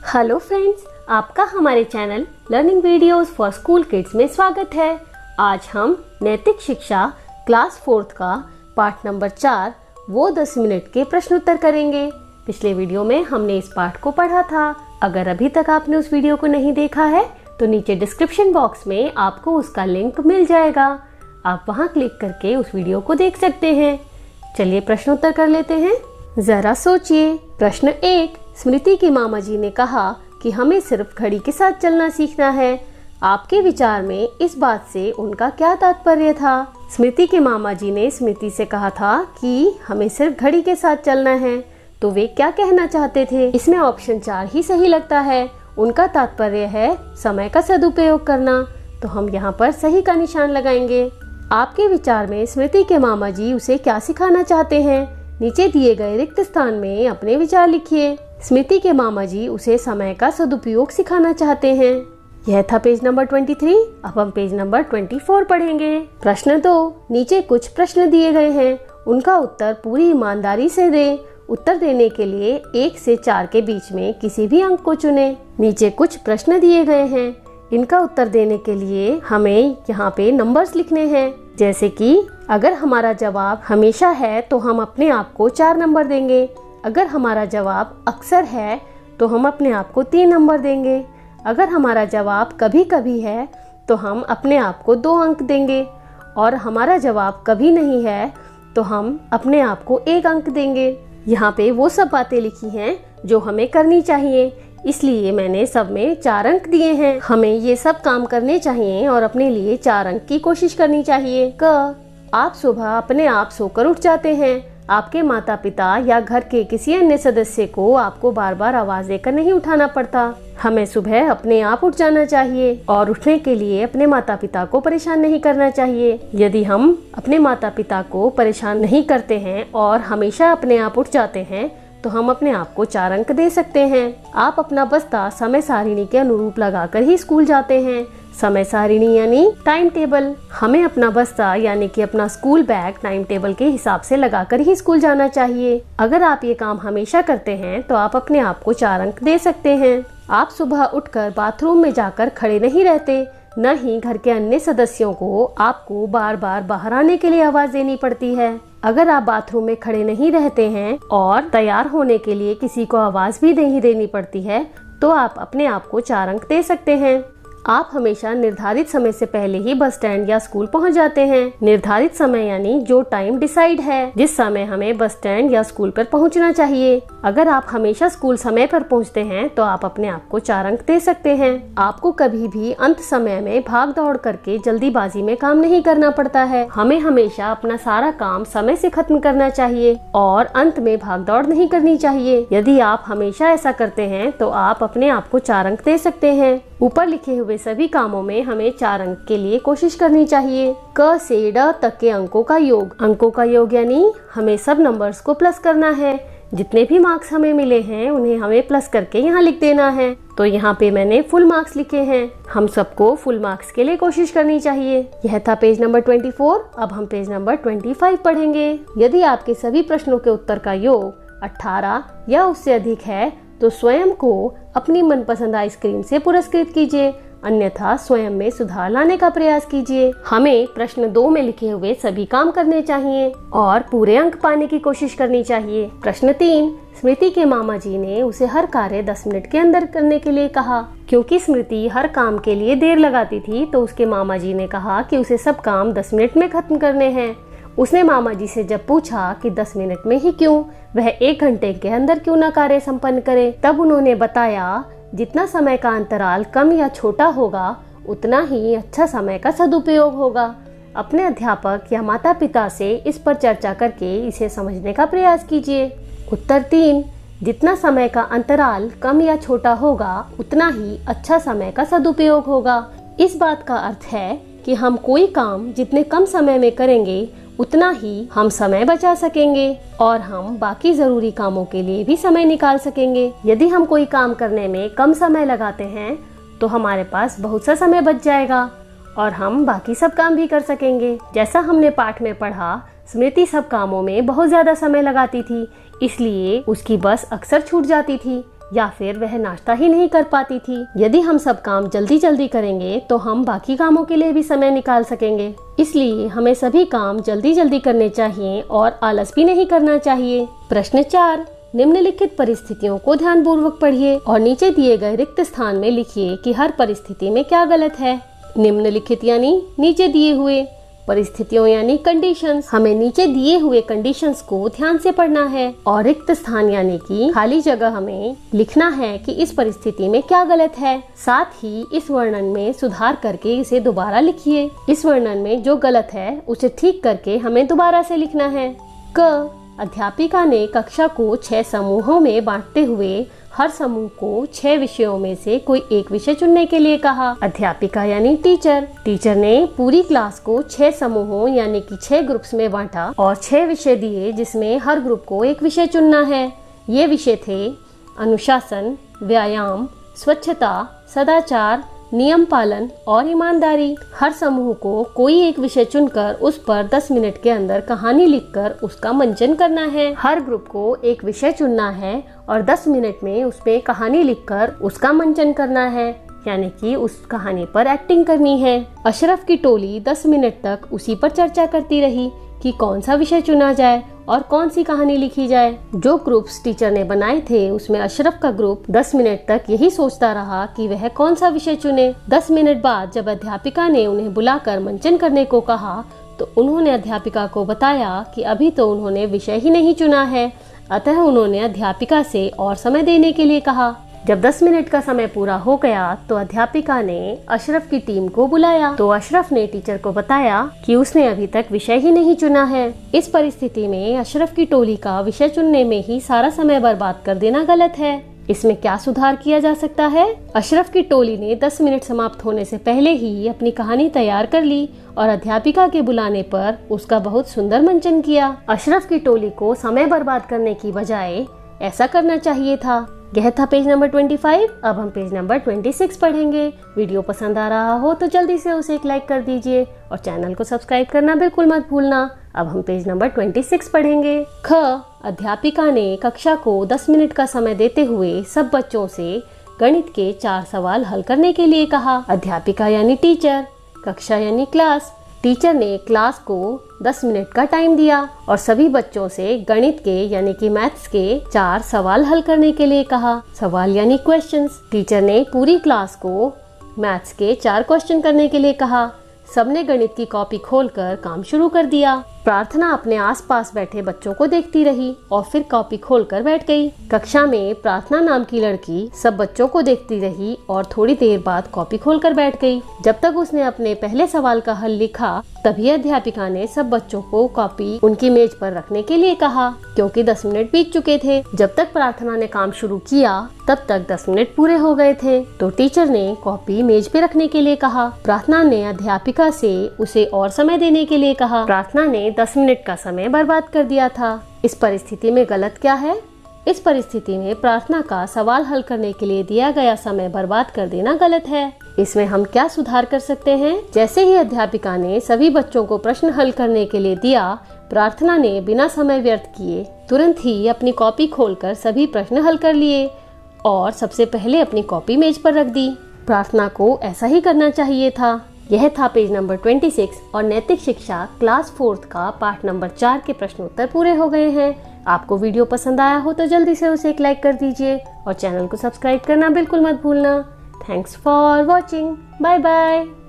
Hello friends, आपका हमारे channel learning videos for school kids में स्वागत है। आज हम नैतिक शिक्षा क्लास 4 का पाठ नंबर 4 वो 10 मिनट के प्रश्न उत्तर करेंगे। पिछले वीडियो में हमने इस पाठ को पढ़ा था। अगर अभी तक आपने उस वीडियो को नहीं देखा है तो नीचे डिस्क्रिप्शन बॉक्स में आपको उसका लिंक मिल जाएगा। आप वहां क्लिक करके उस वीडियो को देख सकते हैं। चलिए प्रश्न उत्तर कर लेते हैं। जरा सोचिए। प्रश्न 1, स्मृति के मामा जी ने कहा कि हमें सिर्फ घड़ी के साथ चलना सीखना है। आपके विचार में इस बात से उनका क्या तात्पर्य था? स्मृति के मामा जी ने स्मृति से कहा था कि हमें सिर्फ घड़ी के साथ चलना है, तो वे क्या कहना चाहते थे? इसमें ऑप्शन 4 ही सही लगता है। उनका तात्पर्य है समय का सदुपयोग करना, तो हम यहाँ पर सही का निशान लगाएंगे। आपके विचार में स्मृति के मामा जी उसे क्या सिखाना चाहते हैं? नीचे दिए गए रिक्त स्थान में अपने विचार लिखिए। स्मृति के मामा जी उसे समय का सदुपयोग सिखाना चाहते हैं। यह था पेज नंबर 23। अब हम पेज नंबर 24 पढ़ेंगे। प्रश्न 2, नीचे कुछ प्रश्न दिए गए हैं, उनका उत्तर पूरी ईमानदारी से दें। उत्तर देने के लिए 1 से 4 के बीच में किसी भी अंक को चुनें। नीचे कुछ प्रश्न दिए गए हैं, इनका उत्तर देने के लिए हमें यहाँ पे नंबर्स लिखने हैं। जैसे कि अगर हमारा जवाब हमेशा है तो हम अपने आप को 4 नंबर देंगे। अगर हमारा जवाब अक्सर है तो हम अपने आप को 3 नंबर देंगे। अगर हमारा जवाब कभी कभी है तो हम अपने आप को 2 अंक देंगे। और हमारा जवाब कभी नहीं है तो हम अपने आप को 1 अंक देंगे। यहाँ पे वो सब बातें लिखी हैं जो हमें करनी चाहिए, इसलिए मैंने सब में 4 अंक दिए हैं। हमें ये सब काम करने चाहिए और अपने लिए 4 अंक की कोशिश करनी चाहिए। क, आप सुबह अपने आप सोकर उठ जाते हैं। आपके माता पिता या घर के किसी अन्य सदस्य को आपको बार बार आवाज देकर नहीं उठाना पड़ता। हमें सुबह अपने आप उठ जाना चाहिए और उठने के लिए अपने माता पिता को परेशान नहीं करना चाहिए। यदि हम अपने माता पिता को परेशान नहीं करते हैं और हमेशा अपने आप उठ जाते हैं तो हम अपने आप को 4 अंक दे सकते हैं। आप अपना बस्ता समय सारिणी के अनुरूप लगाकर ही स्कूल जाते हैं। समय सारिणी यानी टाइम टेबल। हमें अपना बस्ता यानी कि अपना स्कूल बैग टाइम टेबल के हिसाब से लगाकर ही स्कूल जाना चाहिए। अगर आप ये काम हमेशा करते हैं तो आप अपने आप को 4 अंक दे सकते हैं। आप सुबह उठकर बाथरूम में जाकर खड़े नहीं रहते, न ही घर के अन्य सदस्यों को आपको बार बार बाहर आने के लिए आवाज देनी पड़ती है। अगर आप बाथरूम में खड़े नहीं रहते हैं और तैयार होने के लिए किसी को आवाज भी नहीं देनी पड़ती है तो आप अपने आप को 4 अंक दे सकते हैं। आप हमेशा निर्धारित समय से पहले ही बस स्टैंड या स्कूल पहुंच जाते हैं। निर्धारित समय यानी जो टाइम डिसाइड है, जिस समय हमें बस स्टैंड या स्कूल पर पहुंचना चाहिए। अगर आप हमेशा स्कूल समय पर पहुंचते हैं तो आप अपने आप को 4 अंक दे सकते हैं। आपको कभी भी अंत समय में भाग दौड़ करके जल्दीबाजी में काम नहीं करना पड़ता है। हमें हमेशा अपना सारा काम समय से खत्म करना चाहिए और अंत में भाग दौड़ नहीं करनी चाहिए। यदि आप हमेशा ऐसा करते हैं तो आप अपने आप को 4 अंक दे सकते हैं। ऊपर लिखे हुए सभी कामों में हमें 4 अंक के लिए कोशिश करनी चाहिए। क से ड तक के अंकों का योग। अंकों का योग यानी हमें सब नंबर्स को प्लस करना है। जितने भी मार्क्स हमें मिले हैं उन्हें हमें प्लस करके यहाँ लिख देना है। तो यहाँ पे मैंने फुल मार्क्स लिखे हैं। हम सबको फुल मार्क्स के लिए कोशिश करनी चाहिए। यह था पेज नंबर 24। अब हम पेज नंबर 25 पढ़ेंगे। यदि आपके सभी प्रश्नों के उत्तर का योग 18 या उससे अधिक है तो स्वयं को अपनी मनपसंद आइसक्रीम से पुरस्कृत कीजिए, अन्यथा स्वयं में सुधार लाने का प्रयास कीजिए। हमें प्रश्न 2 में लिखे हुए सभी काम करने चाहिए और पूरे अंक पाने की कोशिश करनी चाहिए। प्रश्न 3, स्मृति के मामा जी ने उसे हर कार्य 10 मिनट के अंदर करने के लिए कहा। क्योंकि स्मृति हर काम के लिए देर लगाती थी तो उसके मामा जी ने कहा कि उसे सब काम 10 मिनट में खत्म करने हैं। उसने मामा जी से जब पूछा कि 10 मिनट में ही क्यों, वह 1 घंटे के अंदर क्यों न कार्य संपन्न करे, तब उन्होंने बताया जितना समय का अंतराल कम या छोटा होगा उतना ही अच्छा समय का सदुपयोग होगा। अपने अध्यापक या माता पिता से इस पर चर्चा करके इसे समझने का प्रयास कीजिए। उत्तर 3, जितना समय का अंतराल कम या छोटा होगा उतना ही अच्छा समय का सदुपयोग होगा। इस बात का अर्थ है कि हम कोई काम जितने कम समय में करेंगे उतना ही हम समय बचा सकेंगे और हम बाकी जरूरी कामों के लिए भी समय निकाल सकेंगे। यदि हम कोई काम करने में कम समय लगाते हैं तो हमारे पास बहुत सा समय बच जाएगा और हम बाकी सब काम भी कर सकेंगे। जैसा हमने पाठ में पढ़ा, स्मृति सब कामों में बहुत ज्यादा समय लगाती थी, इसलिए उसकी बस अक्सर छूट जाती थी। या फिर वह नाश्ता ही नहीं कर पाती थी। यदि हम सब काम जल्दी जल्दी करेंगे तो हम बाकी कामों के लिए भी समय निकाल सकेंगे। इसलिए हमें सभी काम जल्दी जल्दी करने चाहिए और आलस भी नहीं करना चाहिए। प्रश्न 4, निम्नलिखित परिस्थितियों को ध्यानपूर्वक पढ़िए और नीचे दिए गए रिक्त स्थान में लिखिए कि हर परिस्थिति में क्या गलत है। निम्नलिखित यानी नीचे दिए हुए, परिस्थितियों यानी कंडीशंस। हमें नीचे दिए हुए कंडीशंस को ध्यान से पढ़ना है और रिक्त स्थान यानी कि खाली जगह हमें लिखना है कि इस परिस्थिति में क्या गलत है। साथ ही इस वर्णन में सुधार करके इसे दोबारा लिखिए। इस वर्णन में जो गलत है उसे ठीक करके हमें दोबारा से लिखना है। क, अध्यापिका ने कक्षा को 6 समूहों में बांटते हुए हर समूह को 6 विषयों में से कोई एक विषय चुनने के लिए कहा। अध्यापिका यानी टीचर ने पूरी क्लास को 6 समूहों यानी कि 6 ग्रुप्स में बांटा और 6 विषय दिए जिसमें हर ग्रुप को एक विषय चुनना है। ये विषय थे अनुशासन, व्यायाम, स्वच्छता, सदाचार, नियम पालन और ईमानदारी। हर समूह को कोई एक विषय चुनकर उस पर 10 मिनट के अंदर कहानी लिखकर उसका मंचन करना है। हर ग्रुप को एक विषय चुनना है और 10 मिनट में उसमें कहानी लिखकर उसका मंचन करना है, यानी कि उस कहानी पर एक्टिंग करनी है। अशरफ की टोली 10 मिनट तक उसी पर चर्चा करती रही कि कौन सा विषय चुना जाए और कौन सी कहानी लिखी जाए। जो ग्रुप्स टीचर ने बनाए थे उसमें अशरफ का ग्रुप 10 मिनट तक यही सोचता रहा कि वह कौन सा विषय चुने। 10 मिनट बाद जब अध्यापिका ने उन्हें बुलाकर मंचन करने को कहा तो उन्होंने अध्यापिका को बताया कि अभी तो उन्होंने विषय ही नहीं चुना है, अतः उन्होंने अध्यापिका से और समय देने के लिए कहा। जब 10 मिनट का समय पूरा हो गया तो अध्यापिका ने अशरफ की टीम को बुलाया तो अशरफ ने टीचर को बताया कि उसने अभी तक विषय ही नहीं चुना है। इस परिस्थिति में अशरफ की टोली का विषय चुनने में ही सारा समय बर्बाद कर देना गलत है। इसमें क्या सुधार किया जा सकता है? अशरफ की टोली ने 10 मिनट समाप्त होने से पहले ही अपनी कहानी तैयार कर ली और अध्यापिका के बुलाने पर उसका बहुत सुंदर मंचन किया। अशरफ की टोली को समय बर्बाद करने की बजाय ऐसा करना चाहिए था। यह था पेज नंबर 25। अब हम पेज नंबर 26 पढ़ेंगे। वीडियो पसंद आ रहा हो तो जल्दी से उसे एक लाइक कर दीजिए और चैनल को सब्सक्राइब करना बिल्कुल मत भूलना। अब हम पेज नंबर 26 पढ़ेंगे। ख, अध्यापिका ने कक्षा को 10 मिनट का समय देते हुए सब बच्चों से गणित के 4 सवाल हल करने के लिए कहा। अध्यापिका यानी टीचर, कक्षा यानी क्लास। टीचर ने क्लास को 10 मिनट का टाइम दिया और सभी बच्चों से गणित के यानी कि मैथ्स के 4 सवाल हल करने के लिए कहा। सवाल यानी क्वेश्चंस। टीचर ने पूरी क्लास को मैथ्स के 4 क्वेश्चन करने के लिए कहा। सबने गणित की कॉपी खोलकर काम शुरू कर दिया। प्रार्थना अपने आसपास बैठे बच्चों को देखती रही और फिर कॉपी खोलकर बैठ गई। कक्षा में प्रार्थना नाम की लड़की सब बच्चों को देखती रही और थोड़ी देर बाद कॉपी खोलकर बैठ गई। जब तक उसने अपने पहले सवाल का हल लिखा तभी अध्यापिका ने सब बच्चों को कॉपी उनकी मेज पर रखने के लिए कहा, क्योंकि 10 मिनट बीत चुके थे। जब तक प्रार्थना ने काम शुरू किया तब तक 10 मिनट पूरे हो गए थे, तो टीचर ने कॉपी मेज पे रखने के लिए कहा। प्रार्थना ने अध्यापिका से उसे और समय देने के लिए कहा। प्रार्थना ने 10 मिनट का समय बर्बाद कर दिया था। इस परिस्थिति में गलत क्या है? इस परिस्थिति में प्रार्थना का सवाल हल करने के लिए दिया गया समय बर्बाद कर देना गलत है। इसमें हम क्या सुधार कर सकते हैं? जैसे ही अध्यापिका ने सभी बच्चों को प्रश्न हल करने के लिए दिया, प्रार्थना ने बिना समय व्यर्थ किए तुरंत ही अपनी कॉपी खोलकर सभी प्रश्न हल कर लिए और सबसे पहले अपनी कॉपी मेज पर रख दी। प्रार्थना को ऐसा ही करना चाहिए था। यह था पेज नंबर 26 और नैतिक शिक्षा क्लास 4 का पाठ नंबर 4 के प्रश्न उत्तर पूरे हो गए हैं। आपको वीडियो पसंद आया हो तो जल्दी से उसे एक लाइक कर दीजिए और चैनल को सब्सक्राइब करना बिल्कुल मत भूलना। Thanks for watching. Bye bye.